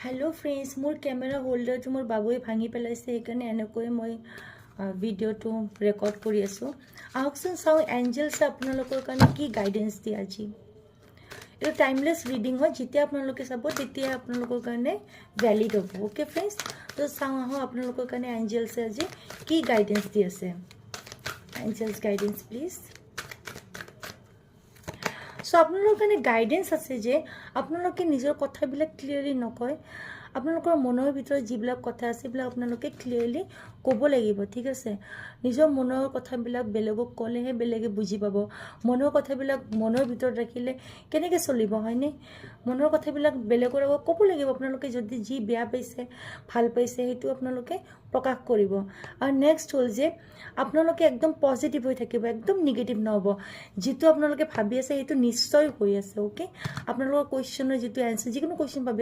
hello friends मोर camera holder तो मोर बाबुए भांगी पेलाइছে সেইকাৰণে এনেকৈ মই ভিডিঅ'টো ৰেকৰ্ড কৰি আছো আহকচোন চাও এঞ্জেলছে আপোনালোকৰ কাৰণে কি গাইডেন্স দিয়ে আজি এটা টাইমলেস ৰিডিং হয় যেতিয়া আপোনালোকে চাব তেতিয়া আপোনালোকৰ কাৰণে ভ্যালিড হ'ব ওকে फ्रेंड्स তো চাও আহো আপোনালোকৰ কাৰণে এঞ্জেলছে আজি কি গাইডেন্স দি আছে এঞ্জেলস গাইডেন্স প্লিজ সো আপোনালোকৰ কাৰণে গাইডেন্স আছে যে আপোনালোকে নিজৰ কথাবিলাক ক্লিয়াৰলি নকয় আপোনালোকৰ মনৰ ভিতৰত যিবিলাক কথা আছে সেইবিলাক আপোনালোকে ক্লিয়াৰলি ক'ব লাগিব ঠিক আছে নিজৰ মনৰ কথাবিলাক বেলেগক ক'লেহে বেলেগে বুজি পাব মনৰ কথাবিলাক মনৰ ভিতৰত ৰাখিলে কেনেকৈ চলিব হয়নে মনৰ কথাবিলাক বেলেগৰ আগত ক'ব লাগিব আপোনালোকে যদি যি বেয়া পাইছে ভাল পাইছে সেইটো আপোনালোকে প্ৰকাশ কৰিব আৰু নেক্সট হ'ল যে আপোনালোকে একদম পজিটিভ হৈ থাকিব একদম নিগেটিভ নহব যেটো আপোনালোকে ভাবি আছে সেইটো নিশ্চয় হৈ আছে ওকে আপোনালোকৰ কোৱেশ্চনৰ যেটো এনসাৰ যিকোনো কোৱেশ্চন পাবে